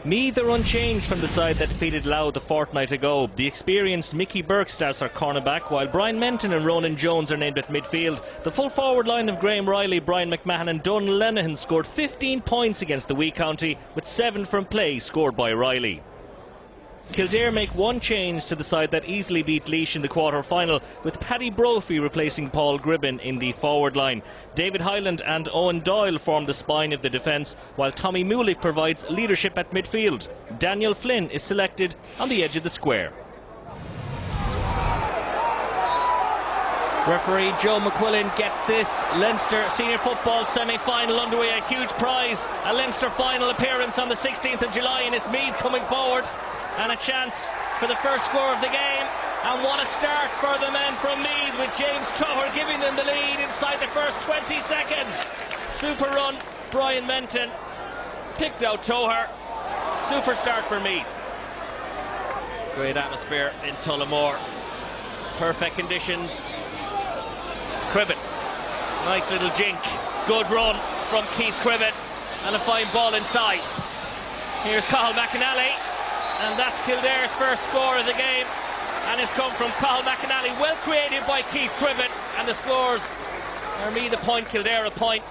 Meath are unchanged from the side that defeated Louth a fortnight ago. The experienced Mickey Burke starts our cornerback, while Brian Menton and Ronan Jones are named at midfield. The full forward line of Graham Riley, Brian McMahon and Donal Lenihan scored 15 points against the Wee County, with 7 from play scored by Riley. Kildare make one change to the side that easily beat Laois in the quarter-final, with Paddy Brophy replacing Paul Gribben in the forward line. David Hyland and Owen Doyle form the spine of the defence, while Tommy Mulick provides leadership at midfield. Daniel Flynn is selected on the edge of the square. Referee Joe McQuillan gets this Leinster senior football semi-final underway. A huge prize, a Leinster final appearance on the 16th of July, and it's Meath coming forward. And a chance for the first score of the game. And what a start for the men from Meath, with James Trower giving them the lead inside the first 20 seconds. Super run, Brian Menton picked out Trower. Super start for Meath. Great atmosphere in Tullamore. Perfect conditions. Cribben, nice little jink. Good run from Keith Cribben, and a fine ball inside. Here's Cathal McAnally. And that's Kildare's first score of the game, and it's come from Cathal McAnally. Well created by Keith Cribben, and the scores are Meath a point, Kildare a point.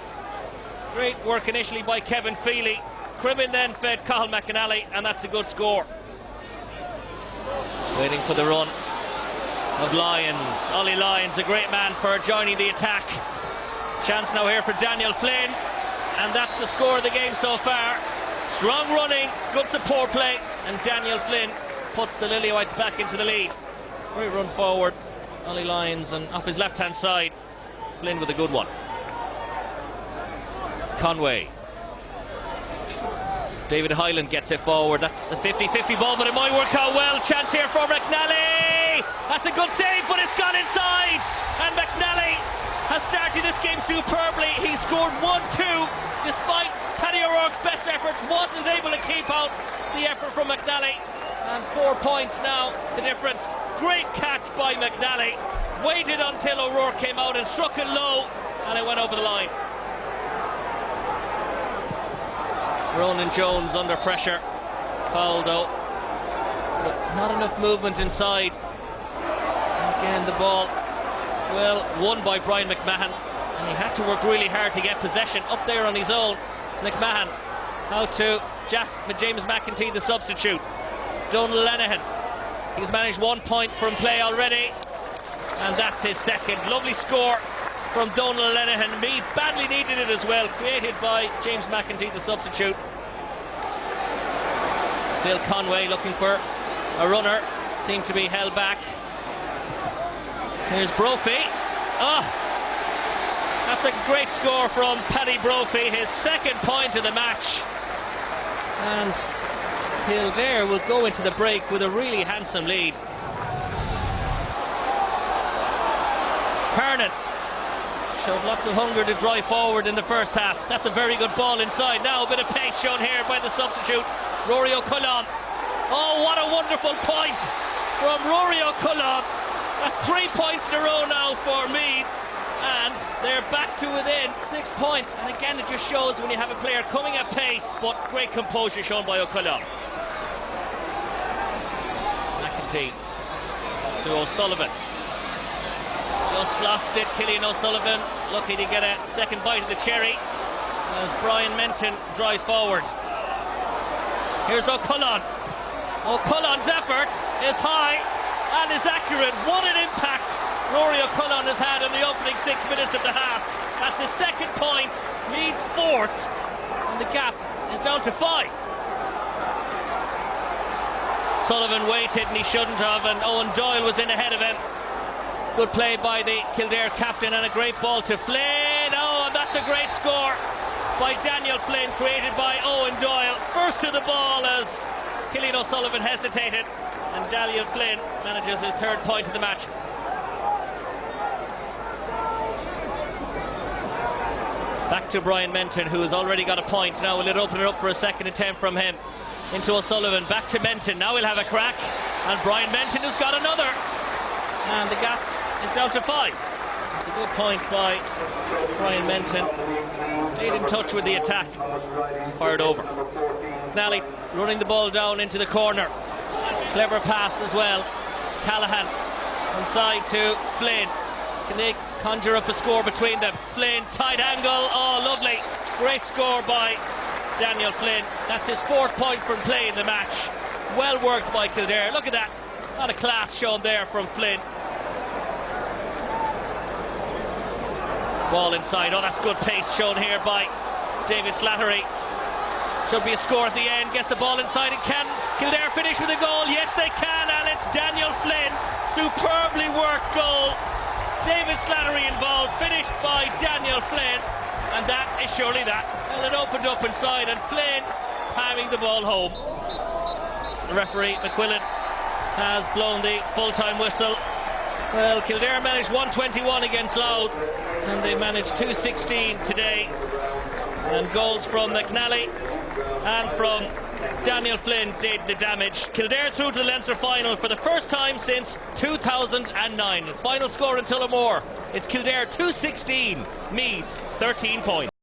Great work initially by Kevin Feely. Cribben then fed Cathal McAnally, and that's a good score. Waiting for the run of Lyons. Ollie Lyons, a great man for joining the attack. Chance now here for Daniel Flynn, and that's the score of the game so far. Strong running, good support play, and Daniel Flynn puts the Lilywhites back into the lead. Great run forward, Ollie Lyons, and off his left-hand side, Flynn with a good one. Conway. David Hyland gets it forward. That's a 50-50 ball, but it might work out well. Chance here for McNally. That's a good save, but it's gone inside. And McNally has started this game superbly. He scored 1-2, despite Paddy O'Rourke's best efforts. Wasn't able to keep out the effort from McNally. And 4 points now, the difference. Great catch by McNally. Waited until O'Rourke came out and struck it low, and it went over the line. Ronan Jones under pressure. Foul though, but not enough movement inside. And again the ball, well, won by Brian McMahon, and he had to work really hard to get possession up there on his own. McMahon out to James McEntee, the substitute. Donal Lenihan, he's managed 1 point from play already, and that's his second. Lovely score from Donal Lenihan. Meath badly needed it as well, created by James McEntee, the substitute. Still Conway looking for a runner, seemed to be held back. Here's Brophy. That's a great score from Paddy Brophy, his second point of the match. And Kildare will go into the break with a really handsome lead. Hernan showed lots of hunger to drive forward in the first half. That's a very good ball inside. Now a bit of pace shown here by the substitute, Rory O'Cullen. Oh, what a wonderful point from Rory O'Cullen. That's 3 points in a row now for Meath, and they're back to within 6 points. And again, it just shows when you have a player coming at pace, but great composure shown by O'Cullen. McEntee to O'Sullivan. Just lost it, Cillian O'Sullivan, lucky to get a second bite of the cherry as Brian Menton drives forward. Here's O'Cullen. O'Cullen's effort is high and is accurate. What an impact Rory O'Cullen has had in the opening 6 minutes of the half. That's his second point, Meath's fourth, and the gap is down to 5. Sullivan waited, and he shouldn't have, and Owen Doyle was in ahead of him. Good play by the Kildare captain, and a great ball to Flynn. Oh, and that's a great score by Daniel Flynn, created by Owen Doyle. First to the ball as Cillian O'Sullivan hesitated, and Daniel Flynn manages his third point of the match. Back to Brian Menton, who has already got a point. Now will it open it up for a second attempt from him into O'Sullivan. Back to Menton. Now we'll have a crack, and Brian Menton has got another, and the gap is down to 5. It's a good point by Brian Menton. Stayed in touch with the attack. Fired over. Nally running the ball down into the corner. Clever pass as well. Callahan inside to Flynn. Can they conjure up a score between them? Flynn, tight angle. Oh, lovely. Great score by Daniel Flynn. That's his 4th point from play in the match. Well worked by Kildare. Look at that. A lot of class shown there from Flynn. Ball inside. Oh, that's good pace shown here by David Slattery. Should be a score at the end. Gets the ball inside. And can Kildare finish with a goal? Yes, they can. And it's Daniel Flynn. Superbly worked goal. David Slattery involved. Finished by Daniel Flynn. And that is surely that. Well, it opened up inside. And Flynn having the ball home. The referee, McQuillan, has blown the full-time whistle. Well, Kildare managed 121 against Louth, and they managed 216 today. And goals from McNally and from Daniel Flynn did the damage. Kildare through to the Leinster final for the first time since 2009. The final score in Tullamore, it's Kildare 216, Meath 13 points.